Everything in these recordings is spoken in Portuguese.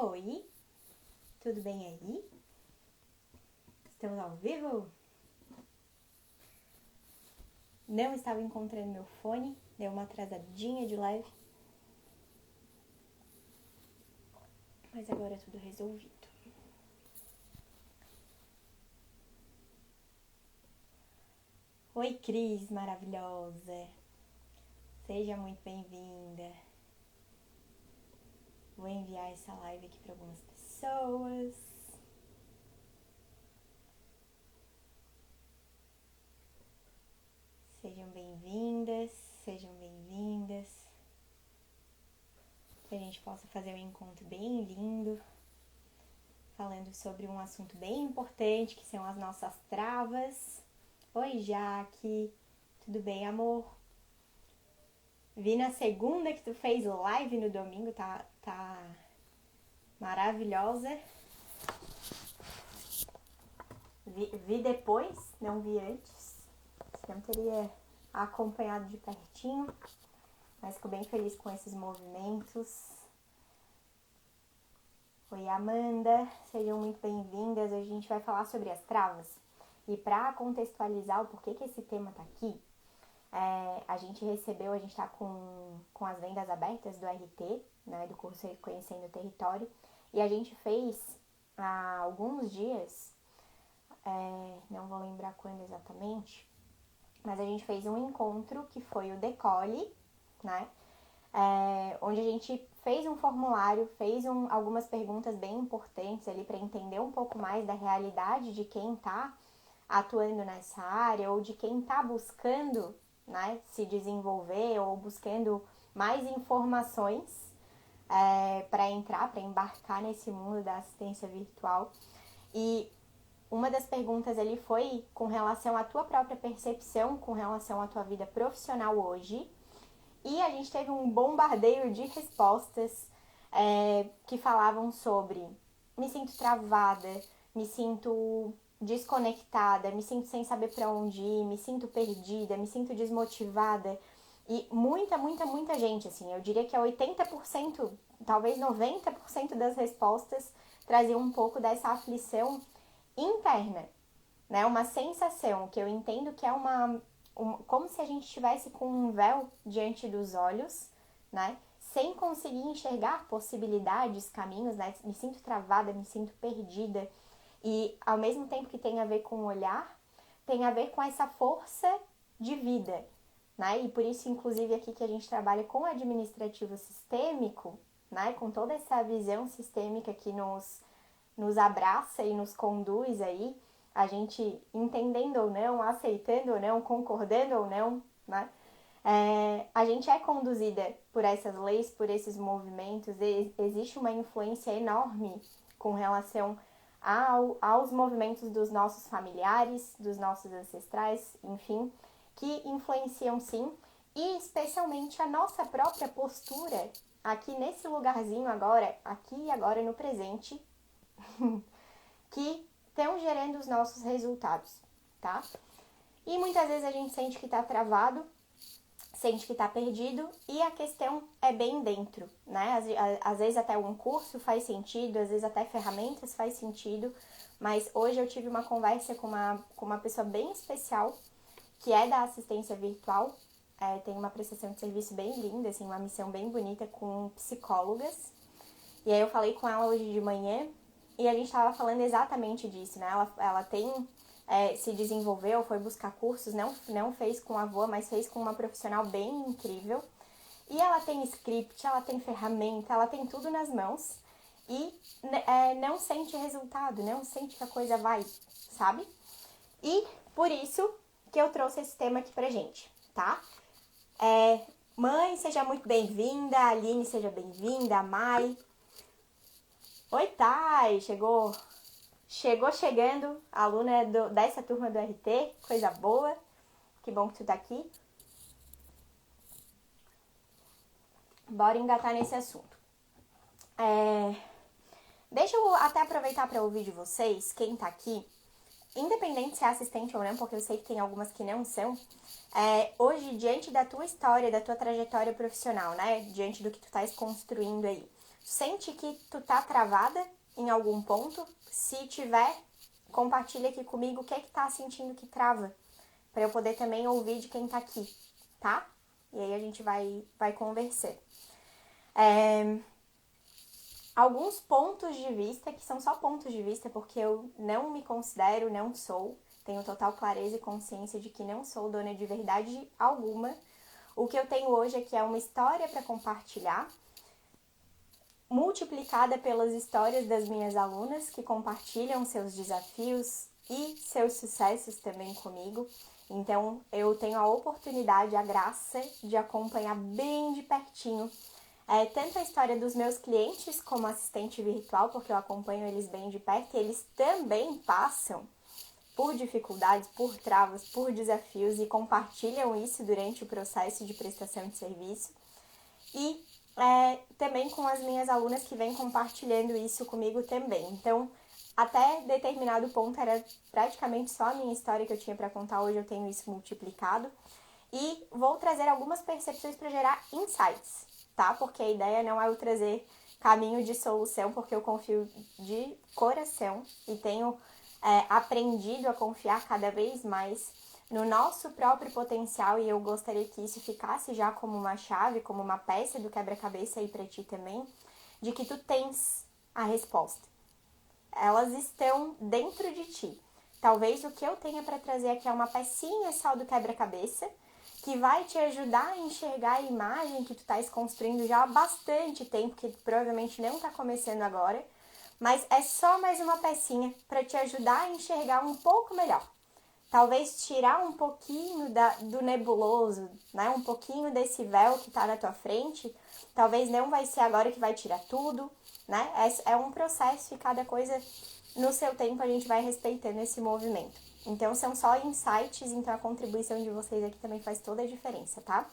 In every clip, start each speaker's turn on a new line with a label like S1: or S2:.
S1: Oi, tudo bem aí? Estamos ao vivo? Não estava encontrando meu fone, deu uma atrasadinha de live, mas agora é tudo resolvido. Oi, Cris, maravilhosa! Seja muito bem-vinda. Vou enviar essa live aqui para algumas pessoas. Sejam bem-vindas, sejam bem-vindas. Que a gente possa fazer um encontro bem lindo, falando sobre um assunto bem importante, que são as nossas travas. Oi, Jaque, tudo bem, amor? Vi na segunda que tu fez live no domingo, tá maravilhosa. Vi depois, não vi antes, senão teria acompanhado de pertinho, mas fico bem feliz com esses movimentos. Oi, Amanda, sejam muito bem-vindas. Hoje a gente vai falar sobre as travas. E para contextualizar o porquê que esse tema tá aqui, a gente está com as vendas abertas do RT, né, do curso Reconhecendo o Território, e a gente fez há alguns dias, não vou lembrar quando exatamente, mas a gente fez um encontro que foi o Decole, né, onde a gente fez um formulário, algumas perguntas bem importantes ali para entender um pouco mais da realidade de quem está atuando nessa área ou de quem está buscando, né, se desenvolver ou buscando mais informações para embarcar nesse mundo da assistência virtual. E uma das perguntas ali foi com relação à tua própria percepção, com relação à tua vida profissional hoje. E a gente teve um bombardeio de respostas que falavam sobre: me sinto travada, me sinto desconectada, me sinto sem saber para onde ir, me sinto perdida, me sinto desmotivada. E muita gente, assim, eu diria que 80%, talvez 90% das respostas traziam um pouco dessa aflição interna, né? Uma sensação que eu entendo que é como se a gente estivesse com um véu diante dos olhos, né? Sem conseguir enxergar possibilidades, caminhos, né? Me sinto travada, me sinto perdida. E ao mesmo tempo que tem a ver com o olhar, tem a ver com essa força de vida, né? E por isso, inclusive, aqui que a gente trabalha com o administrativo sistêmico, né? Com toda essa visão sistêmica que nos abraça e nos conduz aí, a gente entendendo ou não, aceitando ou não, concordando ou não, né? A gente é conduzida por essas leis, por esses movimentos, existe uma influência enorme com relação aos movimentos dos nossos familiares, dos nossos ancestrais, enfim, que influenciam sim, e especialmente a nossa própria postura aqui nesse lugarzinho agora, aqui e agora no presente, que estão gerando os nossos resultados, tá? E muitas vezes a gente sente que tá travado, sente que tá perdido, e a questão é bem dentro, né? Às vezes até um curso faz sentido, às vezes até ferramentas faz sentido, mas hoje eu tive uma conversa com uma pessoa bem especial, que é da assistência virtual, tem uma prestação de serviço bem linda, assim, uma missão bem bonita com psicólogas, e aí eu falei com ela hoje de manhã, e a gente estava falando exatamente disso, né? Ela tem... se desenvolveu, foi buscar cursos, não fez com a avó, mas fez com uma profissional bem incrível. E ela tem script, ela tem ferramenta, ela tem tudo nas mãos e não sente resultado, não sente que a coisa vai, sabe? E por isso que eu trouxe esse tema aqui pra gente, tá? Mãe, seja muito bem-vinda, a Aline, seja bem-vinda, a Mai. Oi, Thay, chegou chegando, aluna dessa turma do RT, coisa boa, que bom que tu tá aqui. Bora engatar nesse assunto. Deixa eu até aproveitar para ouvir de vocês, quem tá aqui, independente se é assistente ou não, porque eu sei que tem algumas que não são, hoje, diante da tua história, da tua trajetória profissional, né, diante do que tu estás construindo aí, sente que tu tá travada em algum ponto? Se tiver, compartilha aqui comigo o que é que tá sentindo que trava, para eu poder também ouvir de quem tá aqui, tá? E aí a gente vai conversando. Alguns pontos de vista, que são só pontos de vista, porque eu não me considero, não sou, tenho total clareza e consciência de que não sou dona de verdade alguma. O que eu tenho hoje é que é uma história para compartilhar, multiplicada pelas histórias das minhas alunas que compartilham seus desafios e seus sucessos também comigo. Então, eu tenho a oportunidade, a graça de acompanhar bem de pertinho tanto a história dos meus clientes como assistente virtual, porque eu acompanho eles bem de perto, e eles também passam por dificuldades, por travas, por desafios e compartilham isso durante o processo de prestação de serviço. E também com as minhas alunas que vêm compartilhando isso comigo também. Então, até determinado ponto era praticamente só a minha história que eu tinha para contar, hoje eu tenho isso multiplicado. E vou trazer algumas percepções para gerar insights, tá? Porque a ideia não é eu trazer caminho de solução, porque eu confio de coração e tenho aprendido a confiar cada vez mais no nosso próprio potencial, e eu gostaria que isso ficasse já como uma chave, como uma peça do quebra-cabeça aí pra ti também, de que tu tens a resposta. Elas estão dentro de ti. Talvez o que eu tenha para trazer aqui é uma pecinha só do quebra-cabeça, que vai te ajudar a enxergar a imagem que tu estás construindo já há bastante tempo, que provavelmente não está começando agora, mas é só mais uma pecinha para te ajudar a enxergar um pouco melhor. Talvez tirar um pouquinho do nebuloso, né? Um pouquinho desse véu que está na tua frente. Talvez não vai ser agora que vai tirar tudo, né? É um processo e cada coisa no seu tempo a gente vai respeitando esse movimento. Então, são só insights, então a contribuição de vocês aqui também faz toda a diferença, tá?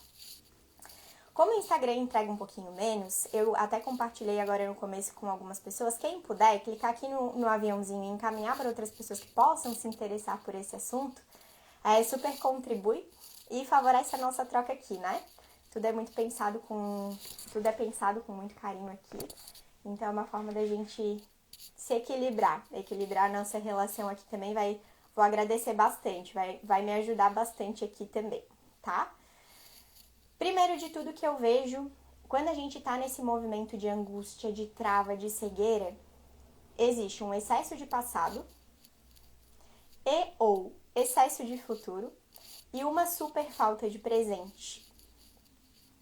S1: Como o Instagram entrega um pouquinho menos, eu até compartilhei agora no começo com algumas pessoas. Quem puder, clicar aqui no aviãozinho e encaminhar para outras pessoas que possam se interessar por esse assunto, super contribui e favorece a nossa troca aqui, né? Tudo é pensado com muito carinho aqui. Então, é uma forma da gente se equilibrar a nossa relação aqui também. Vou agradecer bastante, vai me ajudar bastante aqui também, tá? Primeiro de tudo que eu vejo, quando a gente tá nesse movimento de angústia, de trava, de cegueira, existe um excesso de passado e ou excesso de futuro e uma super falta de presente,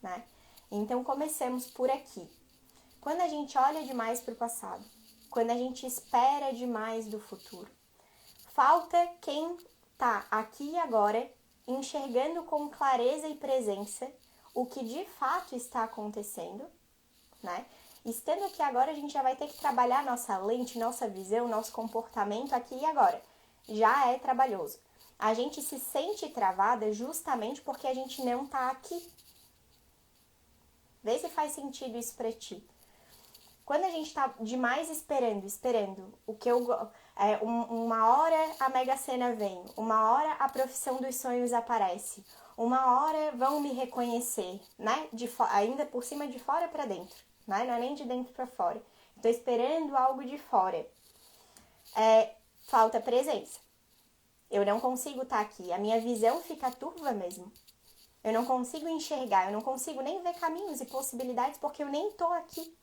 S1: né? Então, comecemos por aqui. Quando a gente olha demais para o passado, quando a gente espera demais do futuro, falta quem tá aqui e agora enxergando com clareza e presença o que de fato está acontecendo, né? Estando aqui agora, a gente já vai ter que trabalhar nossa lente, nossa visão, nosso comportamento aqui e agora. Já é trabalhoso. A gente se sente travada justamente porque a gente não tá aqui. Vê se faz sentido isso pra ti. Quando a gente tá demais esperando, uma hora a Mega Sena vem, uma hora a profissão dos sonhos aparece, uma hora vão me reconhecer, né? Ainda por cima, de fora para dentro, né? Não é nem de dentro para fora. Tô esperando algo de fora. Falta presença. Eu não consigo estar aqui, a minha visão fica turva mesmo. Eu não consigo enxergar, eu não consigo nem ver caminhos e possibilidades porque eu nem tô aqui.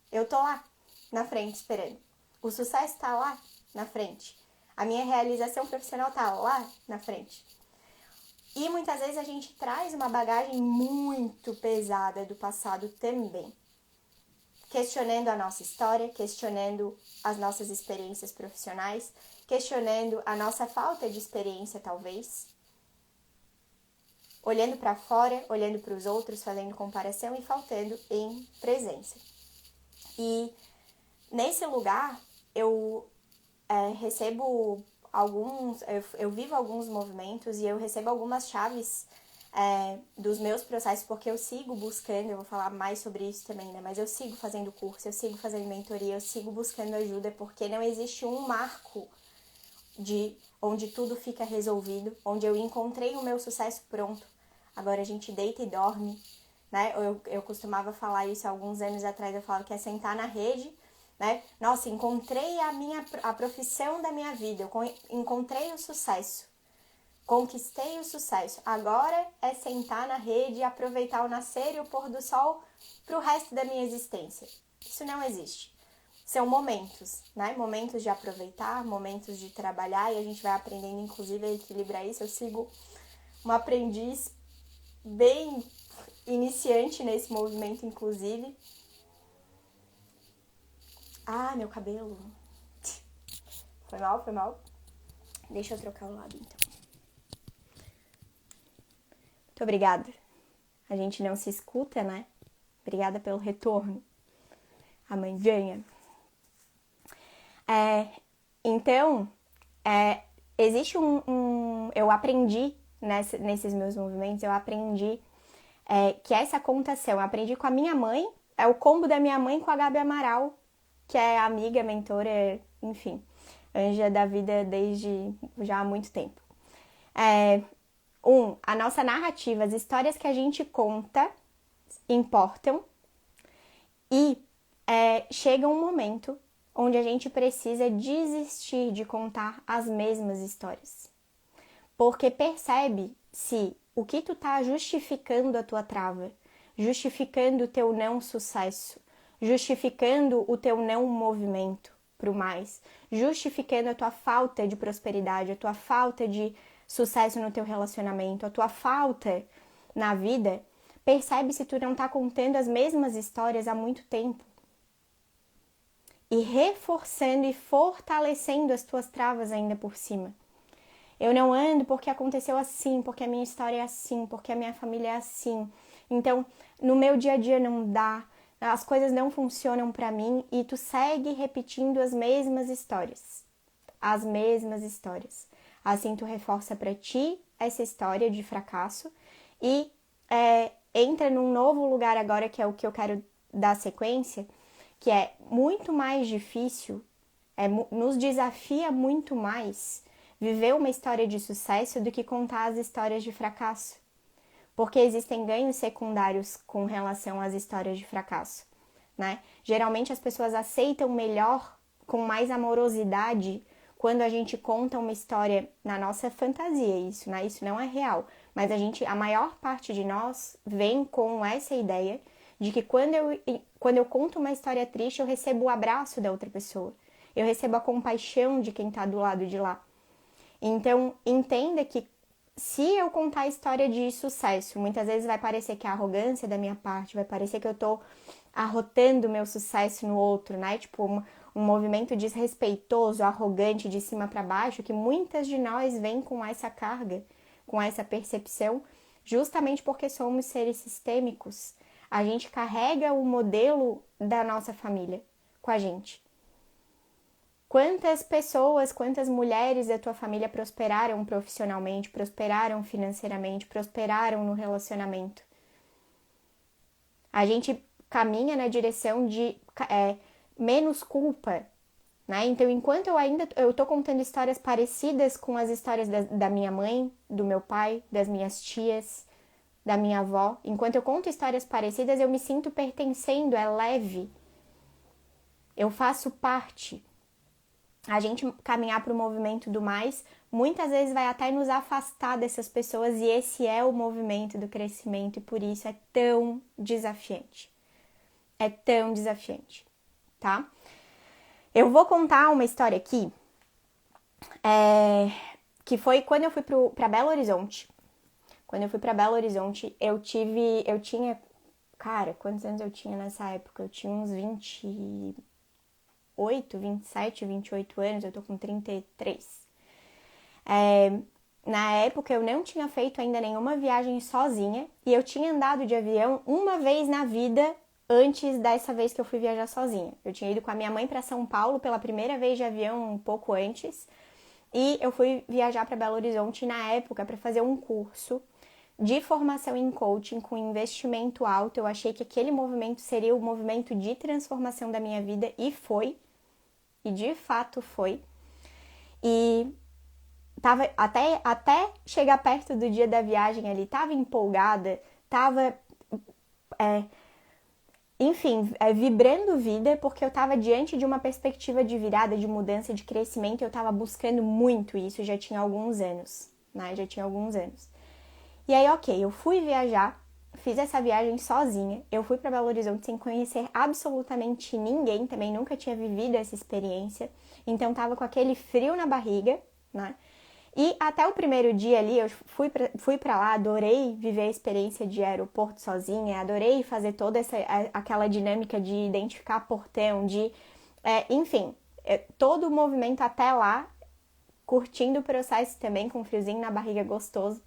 S1: Eu tô lá, na frente, esperando. O sucesso tá lá, na frente. A minha realização profissional tá lá, na frente. E muitas vezes a gente traz uma bagagem muito pesada do passado também. Questionando a nossa história, questionando as nossas experiências profissionais, questionando a nossa falta de experiência, talvez. Olhando para fora, olhando para os outros, fazendo comparação e faltando em presença. E nesse lugar, eu recebo eu vivo alguns movimentos e eu recebo algumas chaves dos meus processos, porque eu sigo buscando, eu vou falar mais sobre isso também, né? Mas eu sigo fazendo curso, eu sigo fazendo mentoria, eu sigo buscando ajuda, porque não existe um marco onde tudo fica resolvido, onde eu encontrei o meu sucesso pronto. Agora a gente deita e dorme né? Eu costumava falar isso há alguns anos atrás, eu falava que é sentar na rede, né? Nossa, encontrei a profissão da minha vida, eu encontrei o sucesso, conquistei o sucesso. Agora é sentar na rede e aproveitar o nascer e o pôr do sol pro resto da minha existência. Isso não existe. São momentos, né? Momentos de aproveitar, momentos de trabalhar, e a gente vai aprendendo, inclusive, a equilibrar isso. Eu sigo uma aprendiz bem iniciante nesse movimento, inclusive. Ah, meu cabelo. Foi mal. Deixa eu trocar o lado, então. Muito obrigada. A gente não se escuta, né? Obrigada pelo retorno. A mãe ganha. Então, existe eu aprendi nesses meus movimentos, eu aprendi que essa contação, eu aprendi com a minha mãe, é o combo da minha mãe com a Gabi Amaral, que é amiga, mentora, enfim, anja da vida desde já há muito tempo. A nossa narrativa, as histórias que a gente conta importam, e chega um momento onde a gente precisa desistir de contar as mesmas histórias. Porque percebe se o que tu tá justificando a tua trava, justificando o teu não sucesso, justificando o teu não movimento pro mais, justificando a tua falta de prosperidade, a tua falta de sucesso no teu relacionamento, a tua falta na vida, percebe se tu não tá contando as mesmas histórias há muito tempo. E reforçando e fortalecendo as tuas travas ainda por cima. Eu não ando porque aconteceu assim, porque a minha história é assim, porque a minha família é assim. Então, no meu dia a dia não dá, as coisas não funcionam pra mim, e tu segue repetindo as mesmas histórias. As mesmas histórias. Assim tu reforça pra ti essa história de fracasso e entra num novo lugar agora, que é o que eu quero dar sequência, que é muito mais difícil, nos desafia muito mais viver uma história de sucesso do que contar as histórias de fracasso. Porque existem ganhos secundários com relação às histórias de fracasso, né? Geralmente as pessoas aceitam melhor, com mais amorosidade, quando a gente conta uma história na nossa fantasia, isso, né? Isso não é real. Mas a maior parte de nós vem com essa ideia de que quando eu conto uma história triste, eu recebo o abraço da outra pessoa. Eu recebo a compaixão de quem tá do lado de lá. Então, entenda que se eu contar a história de sucesso, muitas vezes vai parecer que é arrogância da minha parte, vai parecer que eu tô arrotando o meu sucesso no outro, né? Tipo, um movimento desrespeitoso, arrogante, de cima para baixo, que muitas de nós vêm com essa carga, com essa percepção, justamente porque somos seres sistêmicos. A gente carrega o modelo da nossa família com a gente. Quantas pessoas, quantas mulheres da tua família prosperaram profissionalmente, prosperaram financeiramente, prosperaram no relacionamento? A gente caminha na direção de menos culpa, né? Então, enquanto eu tô contando histórias parecidas com as histórias da minha mãe, do meu pai, das minhas tias, da minha avó, enquanto eu conto histórias parecidas, eu me sinto pertencendo, é leve. Eu faço parte. A gente caminhar para o movimento do mais, muitas vezes vai até nos afastar dessas pessoas, e esse é o movimento do crescimento, e por isso é tão desafiante. É tão desafiante, tá? Eu vou contar uma história aqui, que foi quando eu fui para Belo Horizonte. Quando eu fui para Belo Horizonte, eu tinha, cara, quantos anos eu tinha nessa época? Eu tinha uns 27, 28 anos, eu tô com 33. Na época eu não tinha feito ainda nenhuma viagem sozinha, e eu tinha andado de avião uma vez na vida antes dessa vez que eu fui viajar sozinha. Eu tinha ido com a minha mãe para São Paulo pela primeira vez de avião um pouco antes, e eu fui viajar para Belo Horizonte na época para fazer um curso de formação em coaching com investimento alto. Eu achei que aquele movimento seria o movimento de transformação da minha vida, e foi. E de fato foi. E tava até chegar perto do dia da viagem ali, tava empolgada, tava enfim, vibrando vida, porque eu estava diante de uma perspectiva de virada, de mudança, de crescimento, eu estava buscando muito isso, já tinha alguns anos, né? Já tinha alguns anos. E aí, ok, eu fui viajar, fiz essa viagem sozinha, eu fui para Belo Horizonte sem conhecer absolutamente ninguém, também nunca tinha vivido essa experiência, então tava com aquele frio na barriga, né? E até o primeiro dia ali, eu fui pra lá, adorei viver a experiência de aeroporto sozinha, adorei fazer toda aquela dinâmica de identificar portão, enfim, todo o movimento até lá, curtindo o processo também, com um friozinho na barriga gostoso.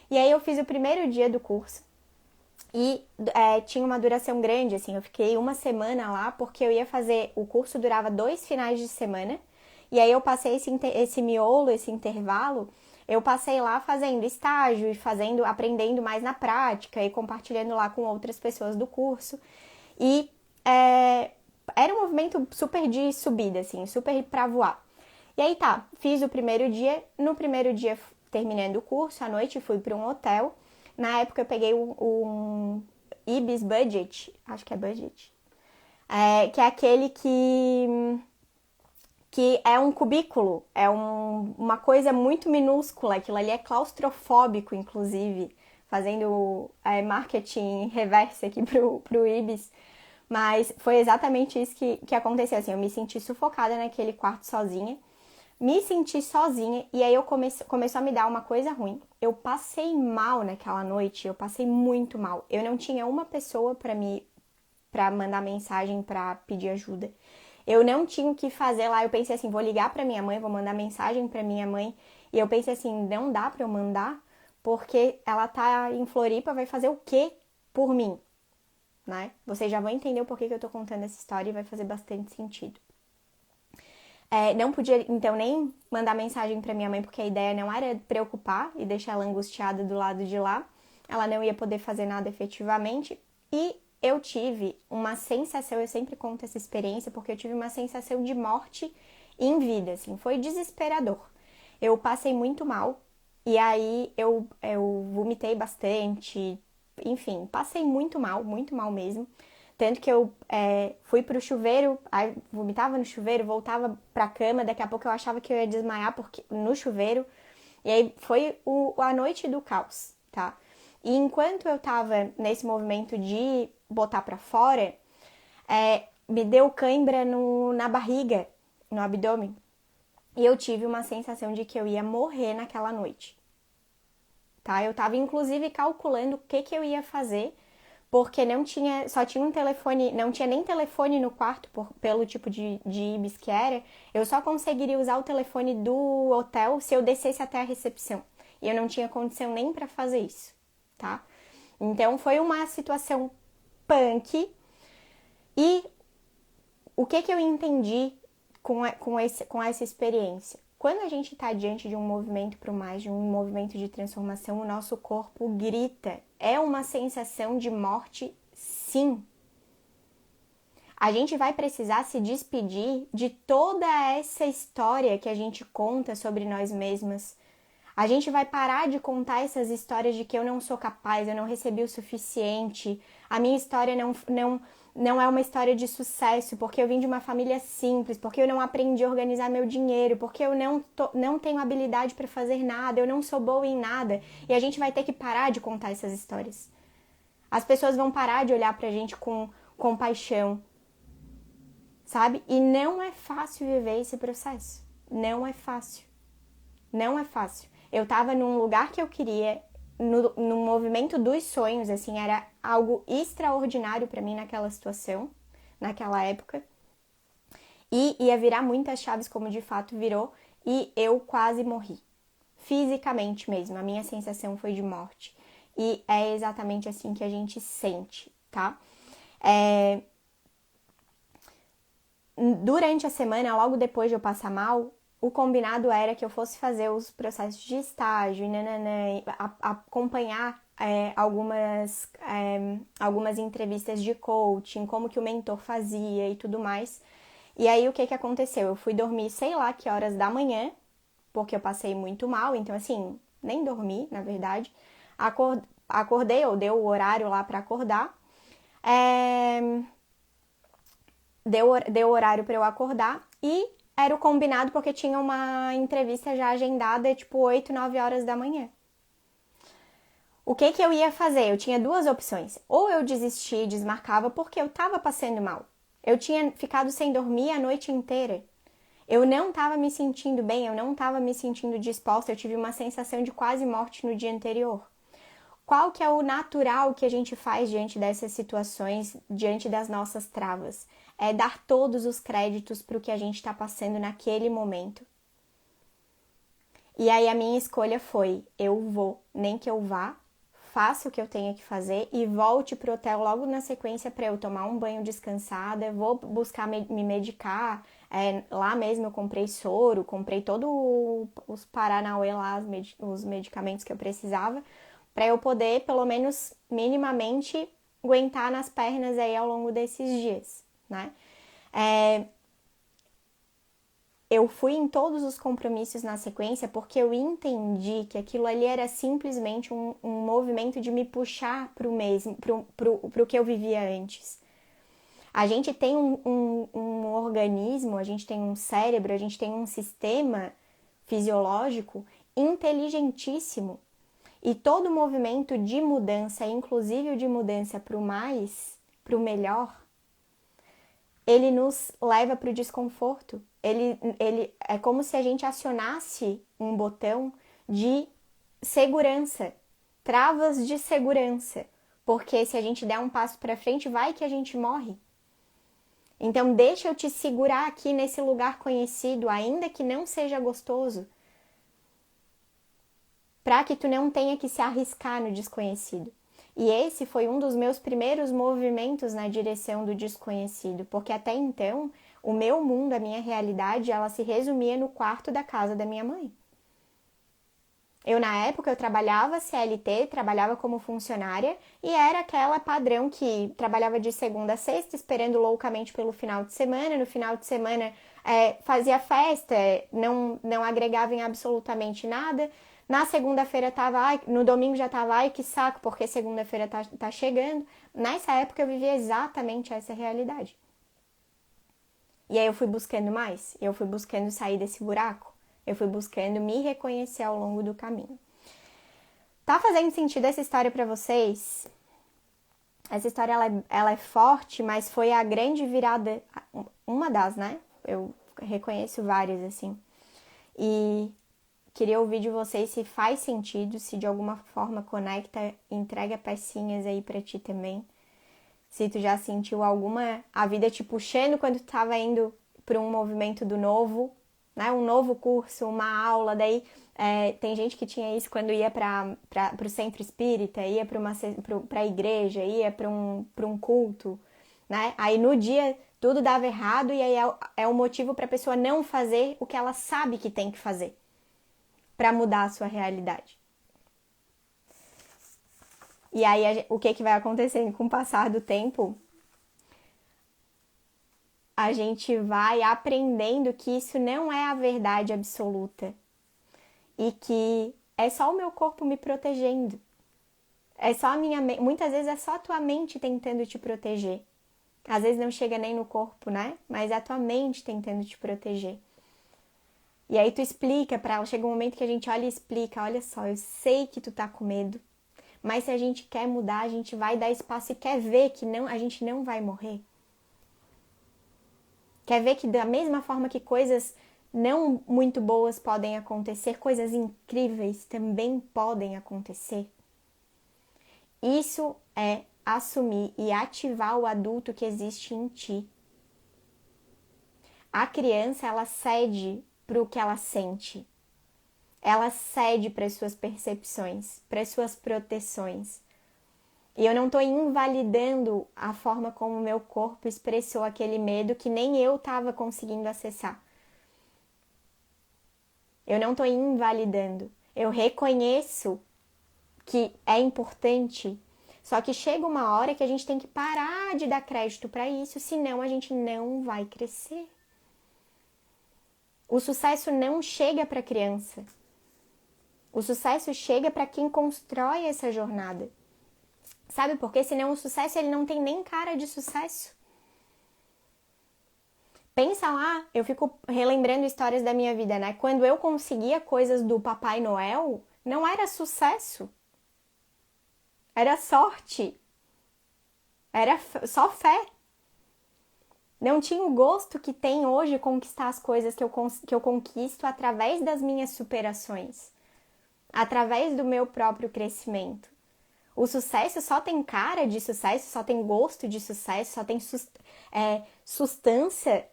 S1: E aí eu fiz o primeiro dia do curso e tinha uma duração grande, assim, eu fiquei uma semana lá, porque eu ia fazer, o curso durava 2 finais de semana, e aí eu passei esse miolo, esse intervalo, eu passei lá fazendo estágio e aprendendo mais na prática e compartilhando lá com outras pessoas do curso. E era um movimento super de subida, assim, super pra voar. E aí tá, fiz o primeiro dia, no primeiro dia terminando o curso, à noite fui para um hotel. Na época eu peguei um Ibis Budget, acho que é Budget, que é aquele que é um cubículo, uma coisa muito minúscula, aquilo ali é claustrofóbico, inclusive, fazendo marketing reverse aqui pro Ibis, mas foi exatamente isso que aconteceu, assim, eu me senti sufocada naquele quarto sozinha, me senti sozinha e aí começou a me dar uma coisa ruim. Eu passei mal naquela noite, eu passei muito mal. Eu não tinha uma pessoa para mandar mensagem para pedir ajuda. Eu não tinha o que fazer lá. Eu pensei assim, vou ligar para minha mãe, vou mandar mensagem para minha mãe. E eu pensei assim, não dá para eu mandar, porque ela tá em Floripa, vai fazer o quê por mim, né? Vocês já vão entender o porquê que eu tô contando essa história e vai fazer bastante sentido. Não podia, então, nem mandar mensagem para minha mãe, porque a ideia não era preocupar e deixar ela angustiada do lado de lá. Ela não ia poder fazer nada efetivamente. E eu tive uma sensação, eu sempre conto essa experiência, porque eu tive uma sensação de morte em vida, assim, foi desesperador. Eu passei muito mal, e aí eu vomitei bastante, enfim, passei muito mal mesmo. Tanto que eu fui pro chuveiro, aí vomitava no chuveiro, voltava pra cama, daqui a pouco eu achava que eu ia desmaiar no chuveiro. E aí foi a noite do caos, tá? E enquanto eu tava nesse movimento de botar pra fora, me deu cãibra na barriga, no abdômen. E eu tive uma sensação de que eu ia morrer naquela noite, tá? Eu tava inclusive calculando o que eu ia fazer, porque só tinha um telefone, não tinha nem telefone no quarto pelo tipo de Ibis que era. Eu só conseguiria usar o telefone do hotel se eu descesse até a recepção. E eu não tinha condição nem para fazer isso, tá? Então foi uma situação punk. E o que eu entendi com essa experiência? Quando a gente está diante de um movimento para o mais, de um movimento de transformação, o nosso corpo grita. É uma sensação de morte, sim. A gente vai precisar se despedir de toda essa história que a gente conta sobre nós mesmas. A gente vai parar de contar essas histórias de que eu não sou capaz, eu não recebi o suficiente, a minha história não é uma história de sucesso, porque eu vim de uma família simples, porque eu não aprendi a organizar meu dinheiro, porque eu não tenho habilidade para fazer nada, eu não sou boa em nada. E a gente vai ter que parar de contar essas histórias. As pessoas vão parar de olhar pra gente com compaixão, sabe? E não é fácil viver esse processo. Não é fácil. Não é fácil. Eu tava num lugar que eu queria, no movimento dos sonhos, assim, era algo extraordinário para mim naquela situação, naquela época. E ia virar muitas chaves, como de fato virou, e eu quase morri. Fisicamente mesmo, a minha sensação foi de morte. E é exatamente assim que a gente sente, tá? Durante a semana, logo depois de eu passar mal, o combinado era que eu fosse fazer os processos de estágio, acompanhar algumas entrevistas de coaching, como que o mentor fazia e tudo mais. E aí, o que aconteceu? Eu fui dormir sei lá que horas da manhã, porque eu passei muito mal, então assim, nem dormi, na verdade. Acordei, ou deu o horário lá para acordar, Deu horário para eu acordar e era o combinado porque tinha uma entrevista já agendada, tipo 8, 9 horas da manhã. O que eu ia fazer? Eu tinha duas opções. Ou eu desistia e desmarcava porque eu tava passando mal. Eu tinha ficado sem dormir a noite inteira. Eu não estava me sentindo bem, eu não estava me sentindo disposta, eu tive uma sensação de quase morte no dia anterior. Qual que é o natural que a gente faz diante dessas situações, diante das nossas travas? É dar todos os créditos para o que a gente está passando naquele momento. E aí a minha escolha foi, eu vou, nem que eu vá, faça o que eu tenha que fazer e volte pro hotel logo na sequência para eu tomar um banho descansada, vou buscar me medicar. Lá mesmo eu comprei soro, comprei todos os paranauê lá, os medicamentos que eu precisava, para eu poder, pelo menos minimamente, aguentar nas pernas aí ao longo desses dias, né? Eu fui em todos os compromissos na sequência porque eu entendi que aquilo ali era simplesmente um movimento de me puxar para o mesmo, pro que eu vivia antes. A gente tem um organismo, a gente tem um cérebro, a gente tem um sistema fisiológico inteligentíssimo. E todo movimento de mudança, inclusive o de mudança para o mais, para o melhor, ele nos leva para o desconforto. Ele é como se a gente acionasse um botão de segurança, travas de segurança, porque se a gente der um passo para frente, vai que a gente morre. Então deixa eu te segurar aqui nesse lugar conhecido, ainda que não seja gostoso, para que tu não tenha que se arriscar no desconhecido. E esse foi um dos meus primeiros movimentos na direção do desconhecido, porque até então o meu mundo, a minha realidade, ela se resumia no quarto da casa da minha mãe. Na época, eu trabalhava CLT, trabalhava como funcionária e era aquela padrão que trabalhava de segunda a sexta, esperando loucamente pelo final de semana. No final de semana, fazia festa, não agregava em absolutamente nada. Na segunda-feira tava, no domingo já tava, ai que saco, porque segunda-feira tá chegando. Nessa época eu vivia exatamente essa realidade. E aí eu fui buscando mais, eu fui buscando sair desse buraco, eu fui buscando me reconhecer ao longo do caminho. Tá fazendo sentido essa história para vocês? Essa história ela é forte, mas foi a grande virada, uma das, né? Eu reconheço várias assim. E queria ouvir de vocês se faz sentido, se de alguma forma conecta, entrega pecinhas aí pra ti também. Se tu já sentiu a vida te puxando quando tu tava indo pra um movimento do novo, né? Um novo curso, uma aula, daí tem gente que tinha isso quando ia pro centro espírita, ia pra igreja, ia pra um culto, né? Aí no dia tudo dava errado e aí é o motivo pra pessoa não fazer o que ela sabe que tem que fazer para mudar a sua realidade. E aí, o que vai acontecendo com o passar do tempo? A gente vai aprendendo que isso não é a verdade absoluta e que é só o meu corpo me protegendo. É só a minha mente. Muitas vezes é só a tua mente tentando te proteger. Às vezes não chega nem no corpo, né? Mas é a tua mente tentando te proteger. E aí tu explica pra ela, chega um momento que a gente olha e explica, olha só, eu sei que tu tá com medo, mas se a gente quer mudar, a gente vai dar espaço e quer ver que a gente não vai morrer. Quer ver que da mesma forma que coisas não muito boas podem acontecer, coisas incríveis também podem acontecer. Isso é assumir e ativar o adulto que existe em ti. A criança, ela cede para o que ela sente. Ela cede para as suas percepções, para as suas proteções. E eu não estou invalidando a forma como o meu corpo expressou aquele medo que nem eu estava conseguindo acessar. Eu não estou invalidando. Eu reconheço que é importante. Só que chega uma hora que a gente tem que parar de dar crédito para isso, senão a gente não vai crescer. O sucesso não chega para a criança. O sucesso chega para quem constrói essa jornada. Sabe por quê? Senão o sucesso ele não tem nem cara de sucesso. Pensa lá, eu fico relembrando histórias da minha vida, né? Quando eu conseguia coisas do Papai Noel, não era sucesso. Era sorte. Era só fé. Não tinha o gosto que tem hoje conquistar as coisas que eu conquisto através das minhas superações. Através do meu próprio crescimento. O sucesso só tem cara de sucesso, só tem gosto de sucesso, só tem sustância,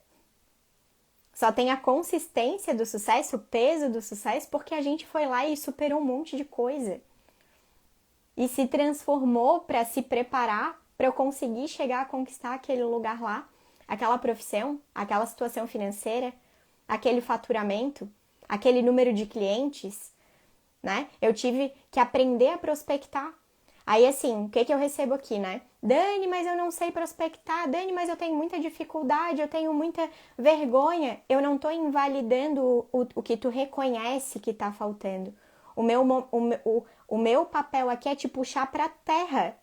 S1: só tem a consistência do sucesso, o peso do sucesso, porque a gente foi lá e superou um monte de coisa. E se transformou para se preparar para eu conseguir chegar a conquistar aquele lugar lá, aquela profissão, aquela situação financeira, aquele faturamento, aquele número de clientes, né? Eu tive que aprender a prospectar. Aí, assim, o que eu recebo aqui, né? Dani, mas eu não sei prospectar. Dani, mas eu tenho muita dificuldade, eu tenho muita vergonha. Eu não tô invalidando o que tu reconhece que tá faltando. O meu papel aqui é te puxar pra terra.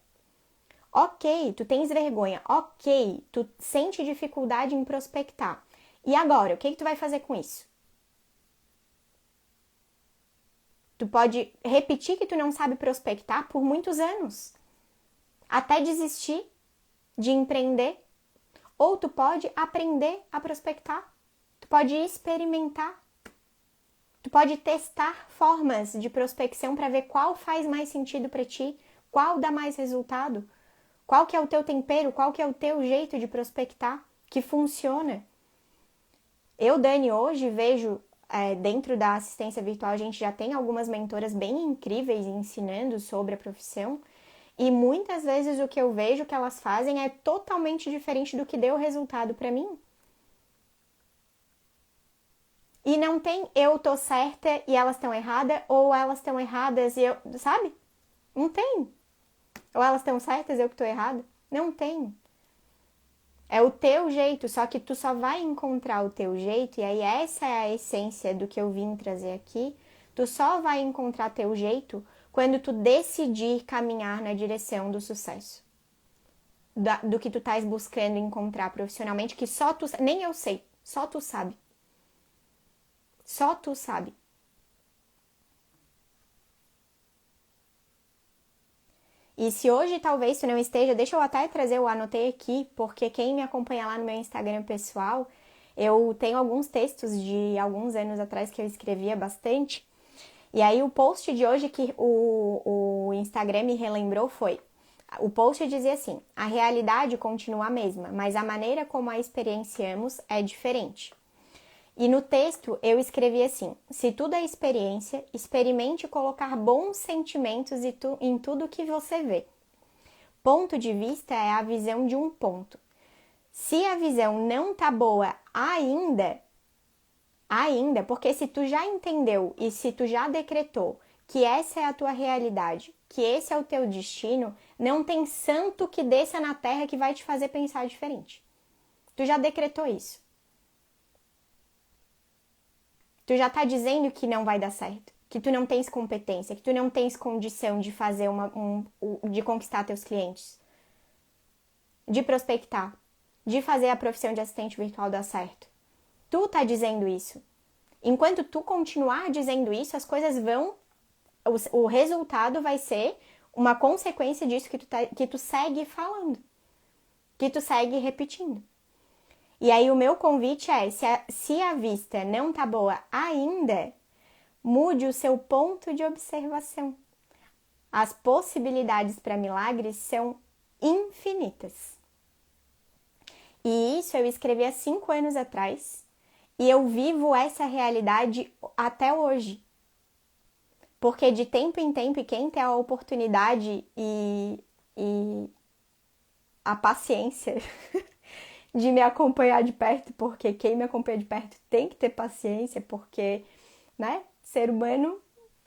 S1: Ok, tu tens vergonha. Ok, tu sente dificuldade em prospectar. E agora, o que tu vai fazer com isso? Tu pode repetir que tu não sabe prospectar por muitos anos, até desistir de empreender. Ou tu pode aprender a prospectar. Tu pode experimentar. Tu pode testar formas de prospecção para ver qual faz mais sentido para ti, qual dá mais resultado, qual que é o teu tempero, qual que é o teu jeito de prospectar que funciona. Eu, Dani, hoje vejo dentro da assistência virtual, a gente já tem algumas mentoras bem incríveis ensinando sobre a profissão. E muitas vezes o que eu vejo que elas fazem é totalmente diferente do que deu resultado para mim. E não tem eu tô certa e elas estão erradas, ou elas estão erradas e eu... Sabe? Não tem. Ou elas estão certas e eu que tô errada. Não tem. É o teu jeito, só que tu só vai encontrar o teu jeito, e aí essa é a essência do que eu vim trazer aqui. Tu só vai encontrar teu jeito quando tu decidir caminhar na direção do sucesso. Do que tu estás buscando encontrar profissionalmente, que só tu... Nem eu sei, só tu sabe. Só tu sabe. E se hoje talvez tu não esteja, deixa eu até trazer, eu anotei aqui, porque quem me acompanha lá no meu Instagram pessoal, eu tenho alguns textos de alguns anos atrás que eu escrevia bastante. E aí o post de hoje que o Instagram me relembrou foi... O post dizia assim: a realidade continua a mesma, mas a maneira como a experienciamos é diferente. E no texto eu escrevi assim: se tudo é experiência, experimente colocar bons sentimentos em tudo que você vê. Ponto de vista é a visão de um ponto. Se a visão não tá boa ainda, porque se tu já entendeu e se tu já decretou que essa é a tua realidade, que esse é o teu destino, não tem santo que desça na terra que vai te fazer pensar diferente. Tu já decretou isso. Tu já tá dizendo que não vai dar certo, que tu não tens competência, que tu não tens condição de fazer de conquistar teus clientes, de prospectar, de fazer a profissão de assistente virtual dar certo. Tu tá dizendo isso. Enquanto tu continuar dizendo isso, as coisas vão... O resultado vai ser uma consequência disso que tu segue falando, que tu segue repetindo. E aí o meu convite é, se a vista não tá boa ainda, mude o seu ponto de observação. As possibilidades para milagres são infinitas. E isso eu escrevi há 5 anos atrás, e eu vivo essa realidade até hoje. Porque de tempo em tempo, quem tem a oportunidade e a paciência de me acompanhar de perto, porque quem me acompanha de perto tem que ter paciência, porque, né, ser humano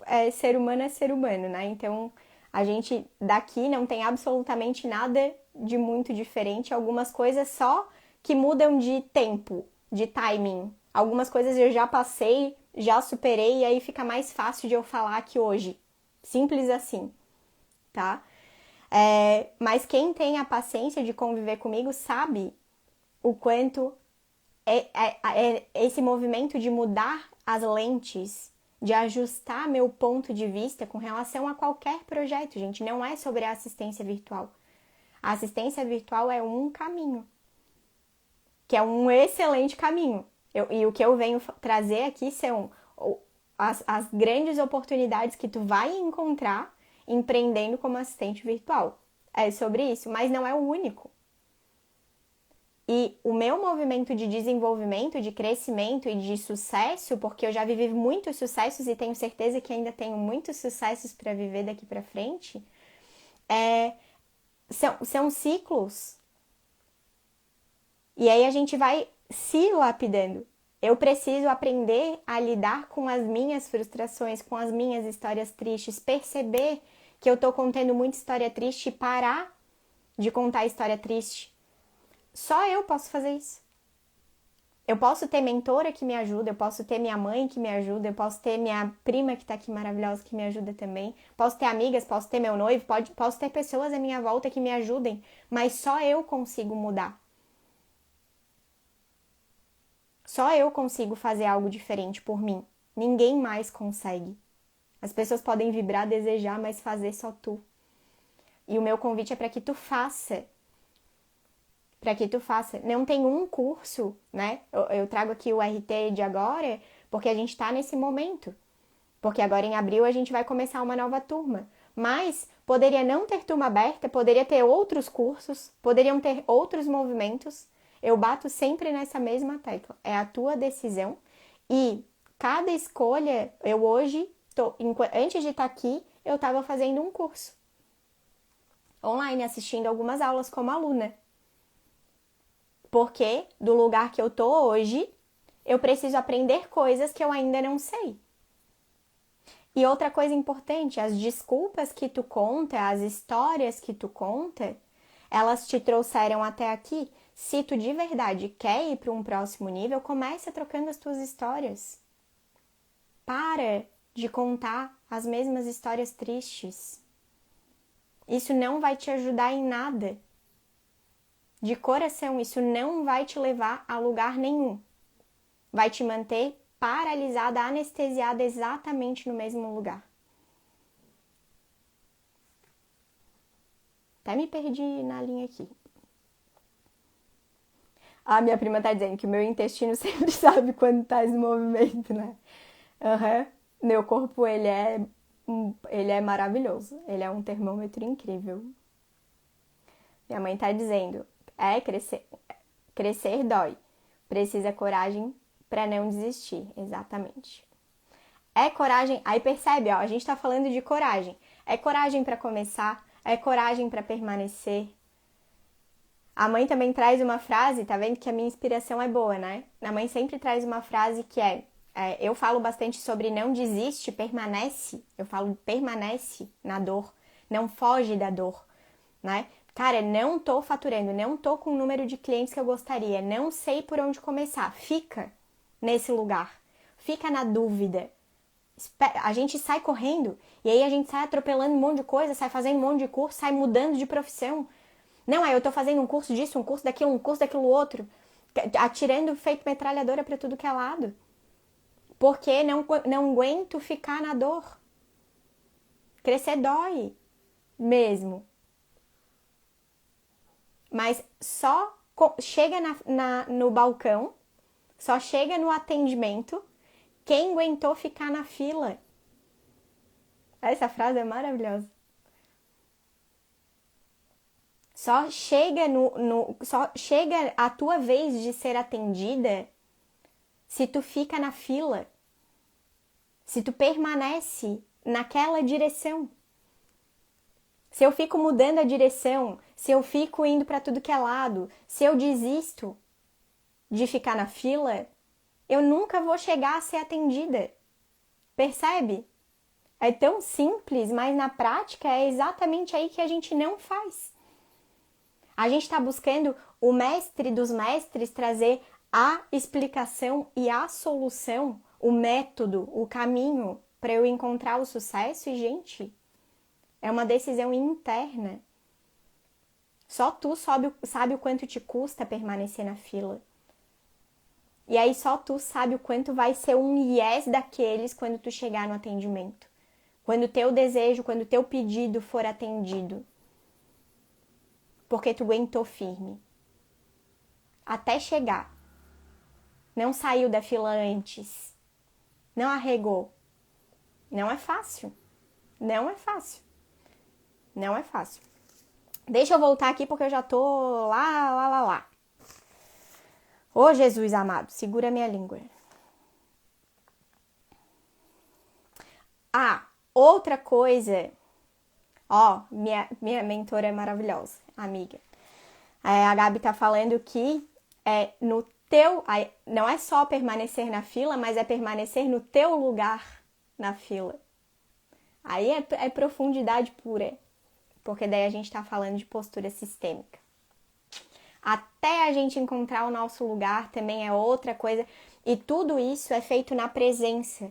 S1: é ser humano, né? Então, a gente daqui não tem absolutamente nada de muito diferente, algumas coisas só que mudam de tempo, de timing. Algumas coisas eu já passei, já superei, e aí fica mais fácil de eu falar aqui hoje. Simples assim, tá? Mas quem tem a paciência de conviver comigo sabe o quanto esse movimento de mudar as lentes, de ajustar meu ponto de vista com relação a qualquer projeto, gente, não é sobre a assistência virtual. A assistência virtual é um caminho, que é um excelente caminho. E o que eu venho trazer aqui são as grandes oportunidades que tu vai encontrar empreendendo como assistente virtual. É sobre isso, mas não é o único. E o meu movimento de desenvolvimento, de crescimento e de sucesso, porque eu já vivi muitos sucessos e tenho certeza que ainda tenho muitos sucessos para viver daqui para frente, são ciclos. E aí a gente vai se lapidando. Eu preciso aprender a lidar com as minhas frustrações, com as minhas histórias tristes, perceber que eu tô contando muita história triste e parar de contar história triste. Só eu posso fazer isso. Eu posso ter mentora que me ajuda, eu posso ter minha mãe que me ajuda, eu posso ter minha prima que tá aqui maravilhosa que me ajuda também, posso ter amigas, posso ter meu noivo, posso ter pessoas à minha volta que me ajudem, mas só eu consigo mudar. Só eu consigo fazer algo diferente por mim. Ninguém mais consegue. As pessoas podem vibrar, desejar, mas fazer só tu. E o meu convite é para que tu faça. Para que tu faça. Não tem um curso, né? Eu trago aqui o RT de agora, porque a gente tá nesse momento. Porque agora em abril a gente vai começar uma nova turma. Mas poderia não ter turma aberta, poderia ter outros cursos, poderiam ter outros movimentos. Eu bato sempre nessa mesma tecla. É a tua decisão. E cada escolha, eu hoje, antes de estar aqui, eu estava fazendo um curso online, assistindo algumas aulas como aluna. Porque do lugar que eu tô hoje, eu preciso aprender coisas que eu ainda não sei. E outra coisa importante, as desculpas que tu conta, as histórias que tu conta, elas te trouxeram até aqui. Se tu de verdade quer ir para um próximo nível, comece trocando as tuas histórias. Para de contar as mesmas histórias tristes. Isso não vai te ajudar em nada. De coração, isso não vai te levar a lugar nenhum. Vai te manter paralisada, anestesiada exatamente no mesmo lugar. Até me perdi na linha aqui. A minha prima tá dizendo que o meu intestino sempre sabe quando tá em movimento, né? Meu corpo, ele é maravilhoso. Ele é um termômetro incrível. Minha mãe tá dizendo, crescer dói. Precisa coragem para não desistir. Exatamente. É coragem, aí percebe, ó, a gente tá falando de coragem. É coragem para começar, é coragem para permanecer. A mãe também traz uma frase, tá vendo que a minha inspiração é boa, né? A mãe sempre traz uma frase que eu falo bastante sobre não desiste, permanece. Eu falo permanece na dor, não foge da dor, né? Cara, não tô faturando, não tô com o número de clientes que eu gostaria, não sei por onde começar. Fica nesse lugar, fica na dúvida. A gente sai correndo e aí a gente sai atropelando um monte de coisa, sai fazendo um monte de curso, sai mudando de profissão. Não, aí eu tô fazendo um curso disso, um curso daquilo outro, atirando feito metralhadora pra tudo que é lado. Porque não aguento ficar na dor. Crescer dói mesmo. Mas só chega no balcão, só chega no atendimento quem aguentou ficar na fila. Essa frase é maravilhosa. Só chega só chega a tua vez de ser atendida se tu fica na fila. Se tu permanece naquela direção. Se eu fico mudando a direção, se eu fico indo para tudo que é lado, se eu desisto de ficar na fila, eu nunca vou chegar a ser atendida. Percebe? É tão simples, mas na prática é exatamente aí que a gente não faz. A gente está buscando o mestre dos mestres trazer a explicação e a solução, o método, o caminho para eu encontrar o sucesso e, gente, é uma decisão interna. Só tu sabe o quanto te custa permanecer na fila. E aí só tu sabe o quanto vai ser um yes daqueles quando tu chegar no atendimento. Quando o teu desejo, quando o teu pedido for atendido. Porque tu aguentou firme. Até chegar. Não saiu da fila antes. Não arregou. Não é fácil. Não é fácil. Não é fácil. Deixa eu voltar aqui porque eu já tô lá. Ô Jesus amado, segura minha língua. Ah, outra coisa. Ó, minha mentora é maravilhosa, amiga. A Gabi tá falando que no teu... Não é só permanecer na fila, mas é permanecer no teu lugar na fila. Aí é profundidade pura. Porque daí a gente tá falando de postura sistêmica. Até a gente encontrar o nosso lugar também é outra coisa. E tudo isso é feito na presença.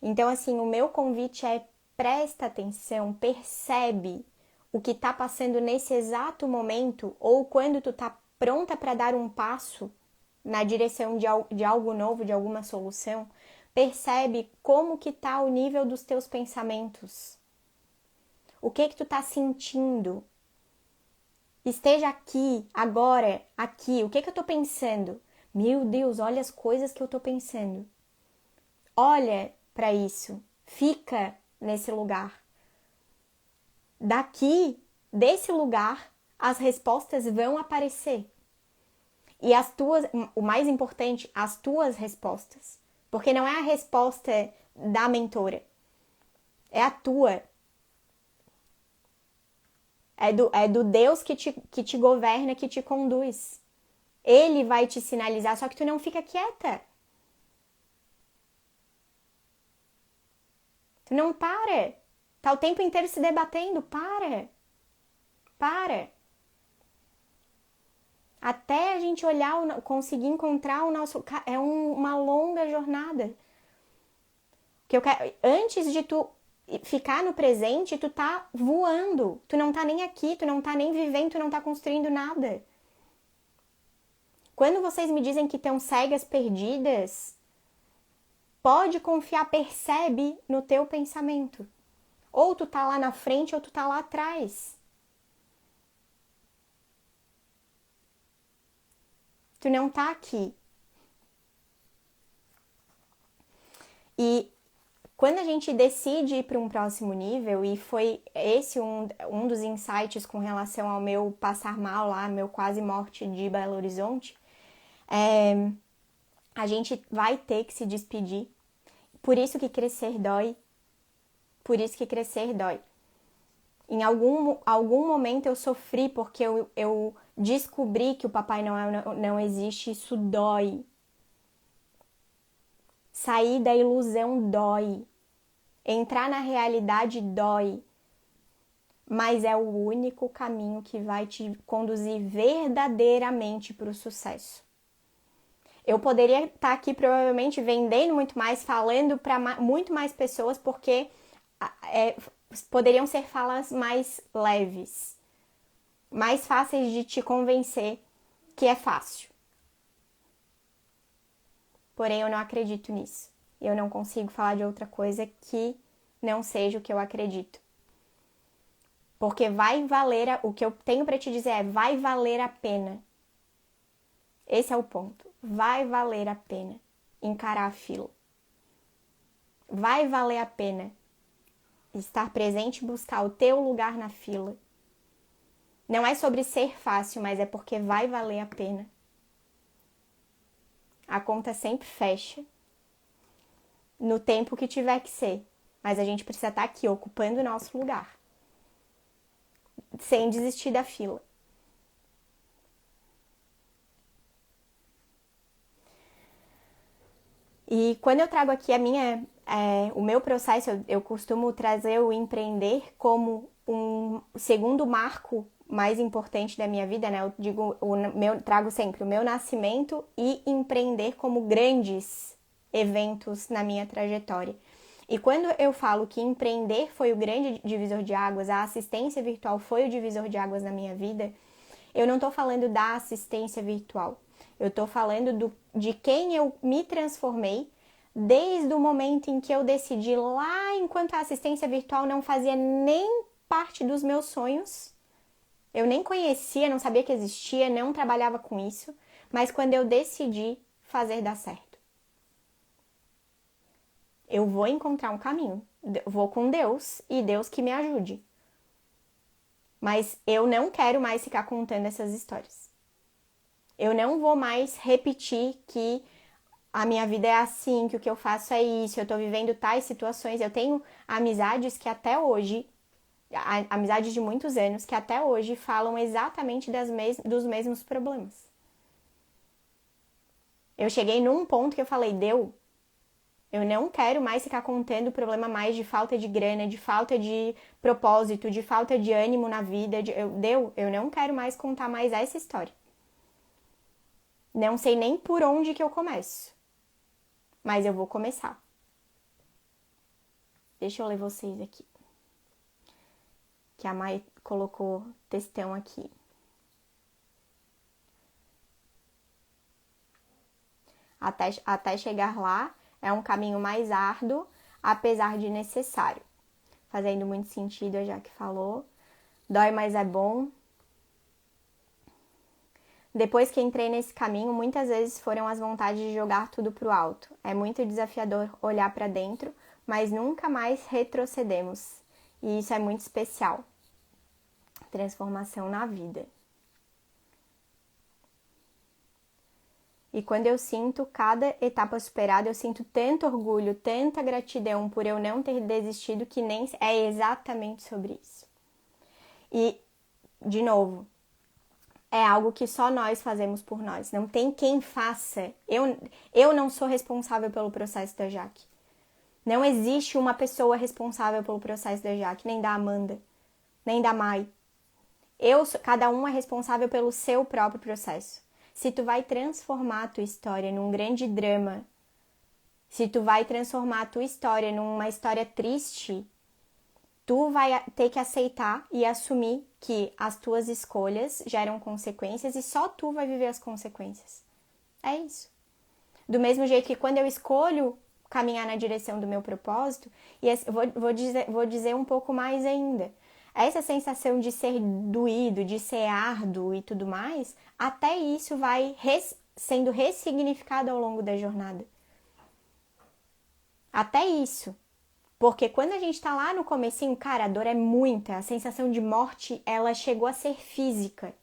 S1: Então, assim, o meu convite é presta atenção, percebe o que tá passando nesse exato momento ou quando tu tá pronta para dar um passo na direção de algo novo, de alguma solução. Percebe como que tá o nível dos teus pensamentos. O que tu tá sentindo? Esteja aqui, agora, aqui. O que eu tô pensando? Meu Deus, olha as coisas que eu tô pensando. Olha para isso. Fica nesse lugar. Daqui, desse lugar, as respostas vão aparecer. E as tuas, o mais importante, as tuas respostas. Porque não é a resposta da mentora. É a tua. É do Deus que te governa, que te conduz. Ele vai te sinalizar, só que tu não fica quieta. Tu não para. Tá o tempo inteiro se debatendo. Para. Até a gente olhar, conseguir encontrar o nosso... É uma longa jornada. Que eu quero, antes de tu ficar no presente, tu tá voando. Tu não tá nem aqui, tu não tá nem vivendo, tu não tá construindo nada. Quando vocês me dizem que estão cegas, perdidas, pode confiar, percebe no teu pensamento. Ou tu tá lá na frente ou tu tá lá atrás. Tu não tá aqui. E quando a gente decide ir para um próximo nível, e foi esse um dos insights com relação ao meu passar mal lá, meu quase morte de Belo Horizonte, a gente vai ter que se despedir. Por isso que crescer dói. Por isso que crescer dói. Em algum momento eu sofri porque eu descobri que o Papai Noel não existe, isso dói. Sair da ilusão dói. Entrar na realidade dói. Mas é o único caminho que vai te conduzir verdadeiramente para o sucesso. Eu poderia estar aqui provavelmente vendendo muito mais, falando para muito mais pessoas, porque poderiam ser falas mais leves, mais fáceis de te convencer que é fácil. Porém, eu não acredito nisso. Eu não consigo falar de outra coisa que não seja o que eu acredito. Porque vai valer, o que eu tenho para te dizer é, vai valer a pena. Esse é o ponto. Vai valer a pena encarar a fila. Vai valer a pena estar presente e buscar o teu lugar na fila. Não é sobre ser fácil, mas é porque vai valer a pena. A conta sempre fecha no tempo que tiver que ser. Mas a gente precisa estar aqui, ocupando o nosso lugar. Sem desistir da fila. E quando eu trago aqui o meu processo, eu costumo trazer o empreender como um segundo marco mais importante da minha vida, né? Eu digo, trago sempre o meu nascimento e empreender como grandes eventos na minha trajetória. E quando eu falo que empreender foi o grande divisor de águas, a assistência virtual foi o divisor de águas na minha vida, Eu não tô falando da assistência virtual. Eu tô falando de quem eu me transformei desde o momento em que eu decidi lá, enquanto a assistência virtual não fazia nem parte dos meus sonhos. Eu nem conhecia, não sabia que existia, não trabalhava com isso. Mas quando eu decidi fazer dar certo, eu vou encontrar um caminho. Vou com Deus e Deus que me ajude. Mas eu não quero mais ficar contando essas histórias. Eu não vou mais repetir que a minha vida é assim, que o que eu faço é isso, eu tô vivendo tais situações. Eu tenho amizades que até hoje, amizades de muitos anos, que até hoje falam exatamente dos mesmos problemas. Eu cheguei num ponto que eu falei, eu não quero mais ficar contando o problema mais de falta de grana, de falta de propósito, de falta de ânimo na vida. Eu não quero mais contar mais essa história. Não sei nem por onde que eu começo. Mas eu vou começar. Deixa eu ler vocês aqui. Que a Mai colocou textão aqui. Até chegar lá é um caminho mais árduo, apesar de necessário. Fazendo muito sentido, a Jaque falou. Dói, mas é bom. Depois que entrei nesse caminho, muitas vezes foram as vontades de jogar tudo pro alto. É muito desafiador olhar para dentro, mas nunca mais retrocedemos. E isso é muito especial. Transformação na vida. E quando eu sinto cada etapa superada, eu sinto tanto orgulho, tanta gratidão por eu não ter desistido, que nem é exatamente sobre isso. E, de novo, é algo que só nós fazemos por nós. Não tem quem faça. Eu não sou responsável pelo processo da Jaque. Não existe uma pessoa responsável pelo processo da Jaque, nem da Amanda, nem da Mai. Cada um é responsável pelo seu próprio processo. Se tu vai transformar a tua história num grande drama, se tu vai transformar a tua história numa história triste, tu vai ter que aceitar e assumir que as tuas escolhas geram consequências e só tu vai viver as consequências. É isso. Do mesmo jeito que quando eu escolho caminhar na direção do meu propósito, e vou dizer um pouco mais ainda. Essa sensação de ser doído, de ser árduo e tudo mais, até isso vai sendo ressignificado ao longo da jornada. Até isso. Porque quando a gente tá lá no comecinho, cara, a dor é muita. A sensação de morte, ela chegou a ser física.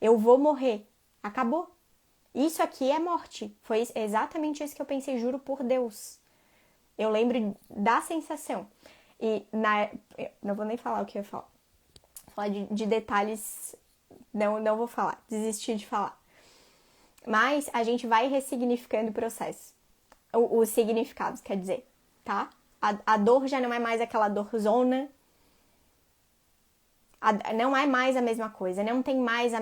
S1: Eu vou morrer. Acabou. Isso aqui é morte. Foi exatamente isso que eu pensei, juro por Deus. Eu lembro da sensação. E não vou nem falar o que eu ia falar. Falar de detalhes, não vou falar. Desisti de falar. Mas a gente vai ressignificando o processo. Os significados, quer dizer, tá? A dor já não é mais aquela dorzona. Não é mais a mesma coisa. Não tem mais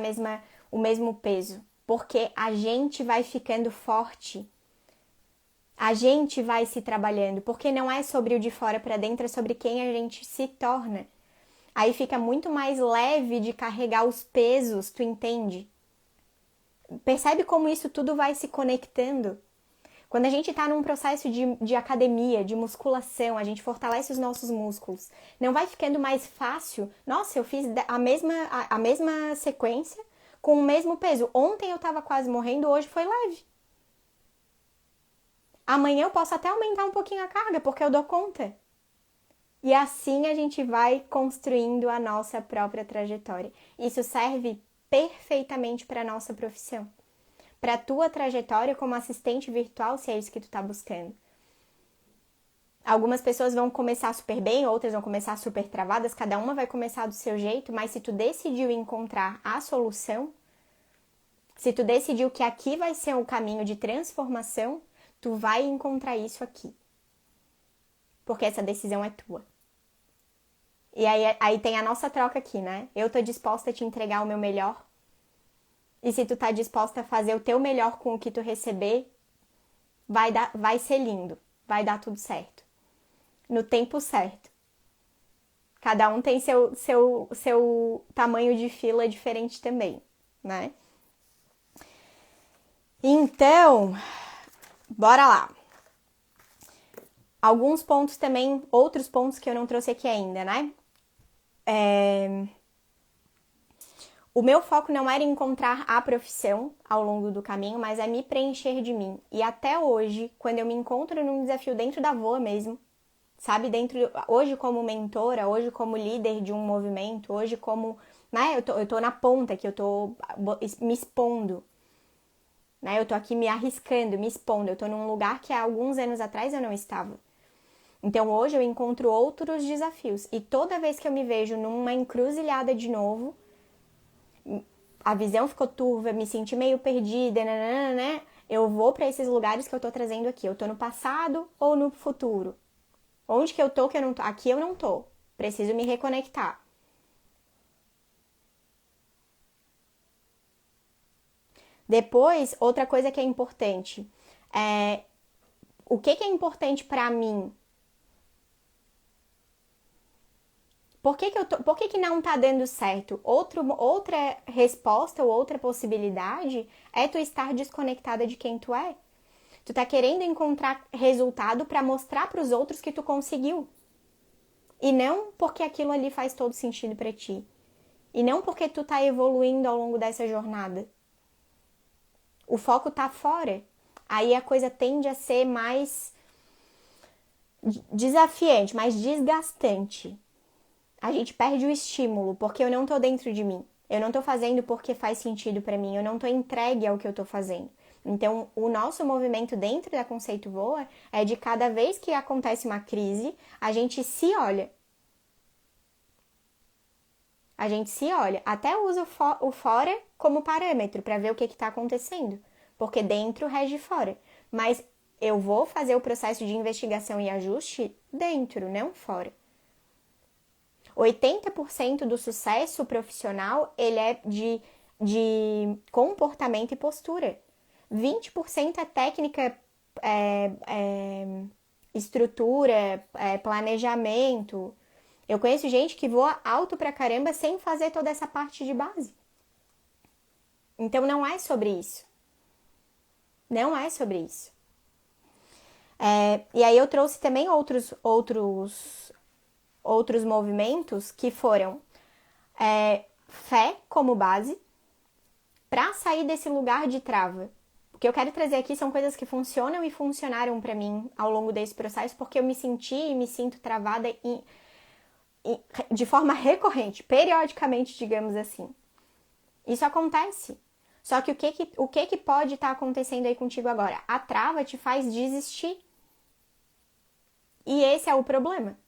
S1: o mesmo peso. Porque a gente vai ficando forte. A gente vai se trabalhando, porque não é sobre o de fora para dentro, é sobre quem a gente se torna. Aí fica muito mais leve de carregar os pesos, tu entende? Percebe como isso tudo vai se conectando? Quando a gente tá num processo de academia, de musculação, a gente fortalece os nossos músculos. Não vai ficando mais fácil? Nossa, eu fiz a mesma sequência com o mesmo peso. Ontem eu tava quase morrendo, hoje foi leve. Amanhã eu posso até aumentar um pouquinho a carga, porque eu dou conta. E assim a gente vai construindo a nossa própria trajetória. Isso serve perfeitamente para a nossa profissão. Para a tua trajetória como assistente virtual, se é isso que tu tá buscando. Algumas pessoas vão começar super bem, outras vão começar super travadas, cada uma vai começar do seu jeito, mas se tu decidiu encontrar a solução, se tu decidiu que aqui vai ser o caminho de transformação, tu vai encontrar isso aqui. Porque essa decisão é tua. E aí tem a nossa troca aqui, né? Eu tô disposta a te entregar o meu melhor. E se tu tá disposta a fazer o teu melhor com o que tu receber, vai ser lindo. Vai dar tudo certo. No tempo certo. Cada um tem seu tamanho de fila diferente também, né? Então, bora lá. Alguns pontos também, outros pontos que eu não trouxe aqui ainda, né? O meu foco não era encontrar a profissão ao longo do caminho, mas é me preencher de mim. E até hoje, quando eu me encontro num desafio dentro da Voa mesmo, sabe? Hoje como mentora, hoje como líder de um movimento, hoje como, né? Eu tô na ponta aqui, eu tô me expondo, né? Eu tô aqui me arriscando, me expondo. Eu tô num lugar que há alguns anos atrás eu não estava. Então hoje eu encontro outros desafios. E toda vez que eu me vejo numa encruzilhada de novo, a visão ficou turva, me senti meio perdida, né? Eu vou para esses lugares que eu tô trazendo aqui. Eu tô no passado ou no futuro? Onde que eu tô que eu não tô? Aqui eu não tô. Preciso me reconectar. Depois, outra coisa que é importante é o que é importante para mim. Por que não tá dando certo? Outra resposta ou outra possibilidade é tu estar desconectada de quem tu é. Tu tá querendo encontrar resultado para mostrar para os outros que tu conseguiu. E não porque aquilo ali faz todo sentido para ti. E não porque tu tá evoluindo ao longo dessa jornada. O foco tá fora. Aí a coisa tende a ser mais desafiante, mais desgastante. A gente perde o estímulo porque eu não tô dentro de mim. Eu não tô fazendo porque faz sentido para mim. Eu não tô entregue ao que eu tô fazendo. Então, o nosso movimento dentro da Conceito Voa é de cada vez que acontece uma crise, a gente se olha. A gente se olha. Até usa o fora como parâmetro para ver o que está acontecendo. Porque dentro rege fora. Mas eu vou fazer o processo de investigação e ajuste dentro, não fora. 80% do sucesso profissional ele é de comportamento e postura. 20% é técnica, estrutura, planejamento. Eu conheço gente que voa alto pra caramba sem fazer toda essa parte de base. Então não é sobre isso. Não é sobre isso. E aí eu trouxe também outros movimentos que foram fé como base para sair desse lugar de trava. O que eu quero trazer aqui são coisas que funcionam e funcionaram para mim ao longo desse processo, porque eu me senti e me sinto travada de forma recorrente, periodicamente, digamos assim. Isso acontece. Só que o que pode estar acontecendo aí contigo agora? A trava te faz desistir. E esse é o problema.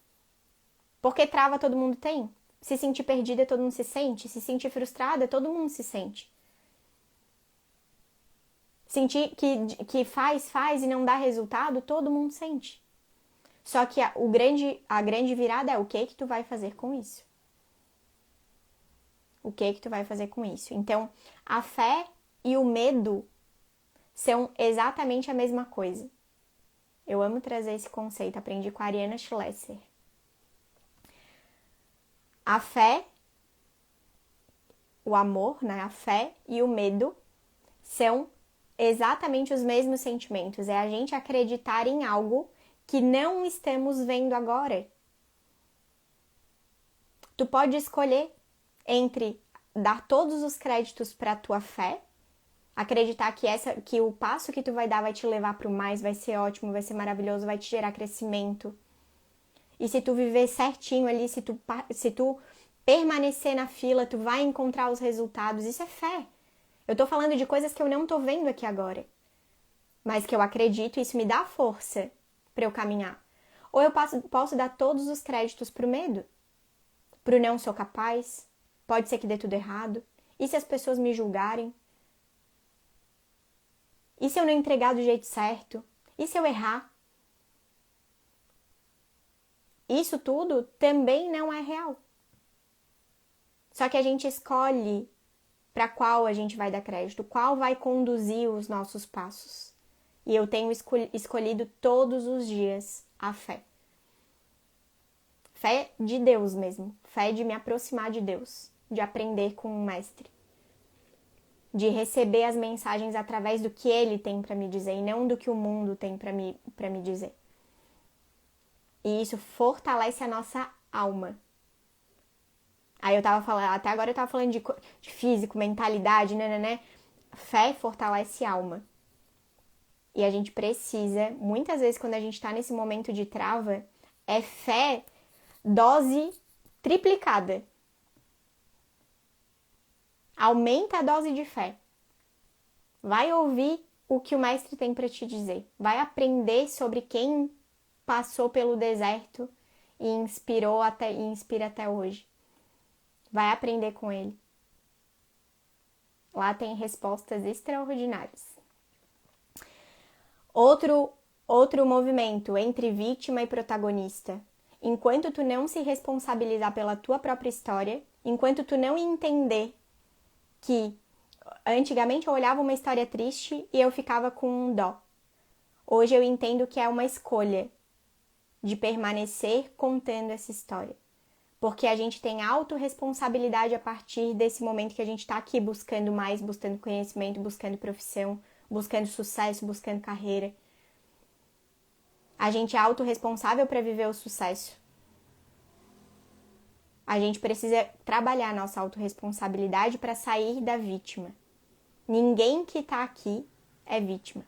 S1: Porque trava todo mundo tem. Se sentir perdida, todo mundo se sente. Se sentir frustrada, todo mundo se sente. Sentir que faz e não dá resultado, todo mundo sente. Só que a grande virada é o que tu vai fazer com isso. O que tu vai fazer com isso? Então, a fé e o medo são exatamente a mesma coisa. Eu amo trazer esse conceito, aprendi com a Ariana Schlesser. A fé, o amor, né? A fé e o medo são exatamente os mesmos sentimentos. É a gente acreditar em algo que não estamos vendo agora. Tu pode escolher entre dar todos os créditos para a tua fé, acreditar que o passo que tu vai dar vai te levar para o mais, vai ser ótimo, vai ser maravilhoso, vai te gerar crescimento. E se tu viver certinho ali, se tu permanecer na fila, tu vai encontrar os resultados. Isso é fé. Eu tô falando de coisas que eu não tô vendo aqui agora, mas que eu acredito e isso me dá força para eu caminhar. Ou eu posso dar todos os créditos pro medo, pro não sou capaz, pode ser que dê tudo errado. E se as pessoas me julgarem? E se eu não entregar do jeito certo? E se eu errar? Isso tudo também não é real. Só que a gente escolhe para qual a gente vai dar crédito, qual vai conduzir os nossos passos. E eu tenho escolhido todos os dias a fé. Fé de Deus mesmo. Fé de me aproximar de Deus. De aprender com o mestre. De receber as mensagens através do que ele tem para me dizer e não do que o mundo tem para me dizer. E isso fortalece a nossa alma. Aí eu tava falando, até agora eu tava falando de físico, mentalidade, né? Fé fortalece a alma. E a gente precisa, muitas vezes quando a gente tá nesse momento de trava, é fé dose triplicada. Aumenta a dose de fé. Vai ouvir o que o mestre tem para te dizer. Vai aprender sobre quem passou pelo deserto e inspira até hoje. Vai aprender com ele. Lá tem respostas extraordinárias. Outro movimento entre vítima e protagonista. Enquanto tu não se responsabilizar pela tua própria história, enquanto tu não entender que antigamente eu olhava uma história triste e eu ficava com dó. Hoje eu entendo que é uma escolha de permanecer contando essa história. Porque a gente tem autorresponsabilidade a partir desse momento que a gente está aqui buscando mais, buscando conhecimento, buscando profissão, buscando sucesso, buscando carreira. A gente é autorresponsável para viver o sucesso. A gente precisa trabalhar a nossa autorresponsabilidade para sair da vítima. Ninguém que está aqui é vítima.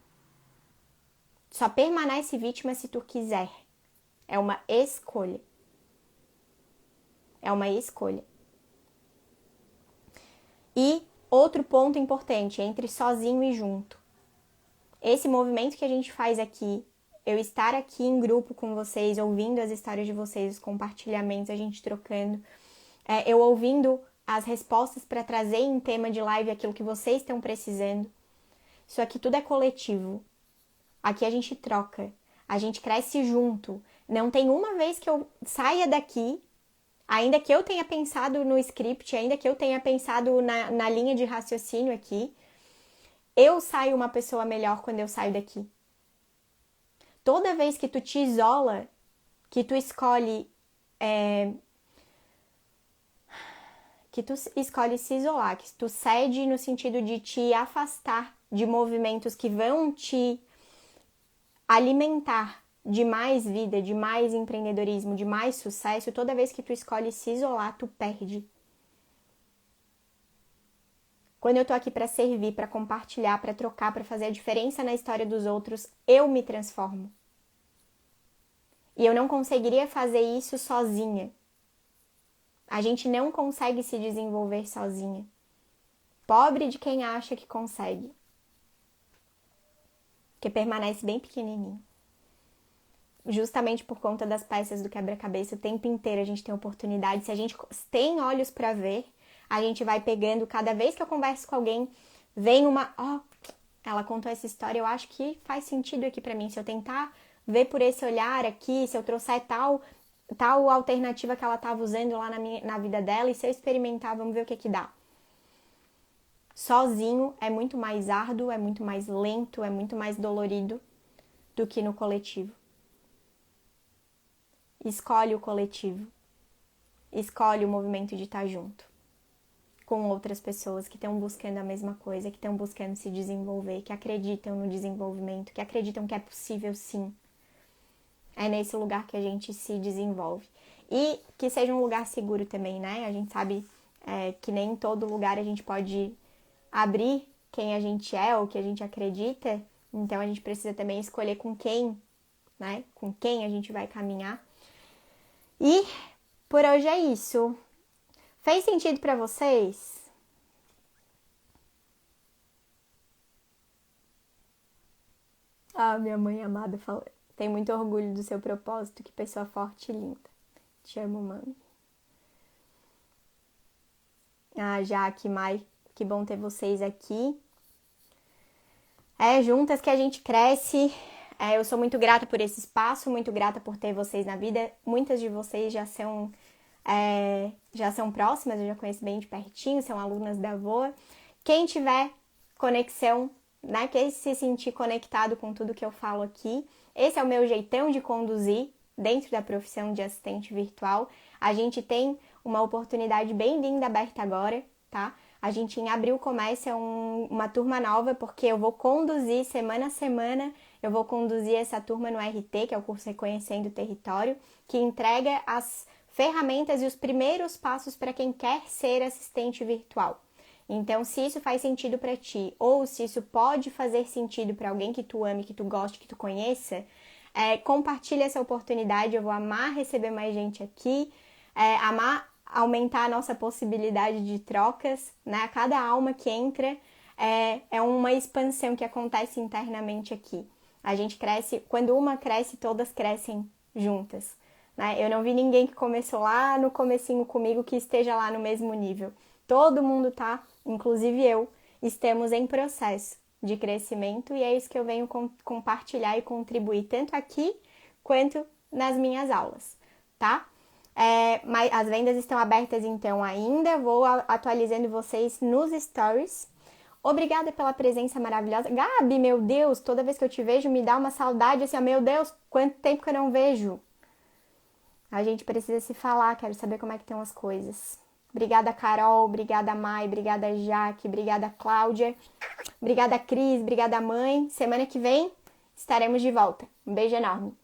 S1: Só permanece vítima se tu quiser. É uma escolha. É uma escolha. E outro ponto importante, entre sozinho e junto. Esse movimento que a gente faz aqui, eu estar aqui em grupo com vocês, ouvindo as histórias de vocês, os compartilhamentos, a gente trocando, eu ouvindo as respostas para trazer em tema de live aquilo que vocês estão precisando. Isso aqui tudo é coletivo. Aqui a gente troca, a gente cresce junto. Não tem uma vez que eu saia daqui, ainda que eu tenha pensado no script, ainda que eu tenha pensado na linha de raciocínio aqui, eu saio uma pessoa melhor quando eu saio daqui. Toda vez que tu te isola, que tu escolhe se isolar, que tu cede no sentido de te afastar de movimentos que vão te alimentar de mais vida, de mais empreendedorismo, de mais sucesso, toda vez que tu escolhe se isolar, tu perde. Quando eu tô aqui para servir, para compartilhar, para trocar, para fazer a diferença na história dos outros, eu me transformo. E eu não conseguiria fazer isso sozinha. A gente não consegue se desenvolver sozinha. Pobre de quem acha que consegue. Que permanece bem pequenininho. Justamente por conta das peças do quebra-cabeça, o tempo inteiro a gente tem oportunidade. Se a gente tem olhos para ver, a gente vai pegando. Cada vez que eu converso com alguém, vem uma... ela contou essa história, eu acho que faz sentido aqui para mim. Se eu tentar ver por esse olhar aqui, se eu trouxer tal alternativa que ela estava usando lá na vida dela, e se eu experimentar, vamos ver o que dá. Sozinho é muito mais árduo, é muito mais lento, é muito mais dolorido do que no coletivo. Escolhe o coletivo. Escolhe o movimento de estar junto com outras pessoas que estão buscando a mesma coisa, que estão buscando se desenvolver, que acreditam no desenvolvimento, que acreditam que é possível sim. É nesse lugar que a gente se desenvolve. E que seja um lugar seguro também, né? A gente sabe que nem em todo lugar a gente pode abrir quem a gente é ou o que a gente acredita. Então a gente precisa também escolher com quem, né? Com quem a gente vai caminhar. E por hoje é isso. Fez sentido para vocês? Minha mãe amada fala, tem muito orgulho do seu propósito, que pessoa forte e linda. Te amo, mãe. Jaque, Mai, que bom ter vocês aqui. Juntas que a gente cresce. Eu sou muito grata por esse espaço, muito grata por ter vocês na vida. Muitas de vocês já são próximas, eu já conheço bem de pertinho, são alunas da VOA. Quem tiver conexão, né, quem se sentir conectado com tudo que eu falo aqui, esse é o meu jeitão de conduzir dentro da profissão de assistente virtual. A gente tem uma oportunidade bem linda aberta agora, tá? A gente em abril começa uma turma nova, porque eu vou conduzir semana a semana, eu vou conduzir essa turma no RT, que é o curso Reconhecendo o Território, que entrega as ferramentas e os primeiros passos para quem quer ser assistente virtual. Então, se isso faz sentido para ti, ou se isso pode fazer sentido para alguém que tu ame, que tu goste, que tu conheça, compartilha essa oportunidade. Eu vou amar receber mais gente aqui, amar aumentar a nossa possibilidade de trocas, né? A cada alma que entra é uma expansão que acontece internamente aqui. A gente cresce, quando uma cresce, todas crescem juntas, né? Eu não vi ninguém que começou lá no comecinho comigo que esteja lá no mesmo nível. Todo mundo tá, inclusive eu, estamos em processo de crescimento e é isso que eu venho compartilhar e contribuir tanto aqui quanto nas minhas aulas, tá? Mas as vendas estão abertas então ainda, vou atualizando vocês nos stories. Obrigada pela presença maravilhosa. Gabi, meu Deus, toda vez que eu te vejo me dá uma saudade assim, meu Deus, quanto tempo que eu não vejo. A gente precisa se falar, quero saber como é que estão as coisas. Obrigada, Carol, obrigada, Mai, obrigada, Jaque, obrigada, Cláudia, obrigada, Cris, obrigada, mãe. Semana que vem estaremos de volta. Um beijo enorme.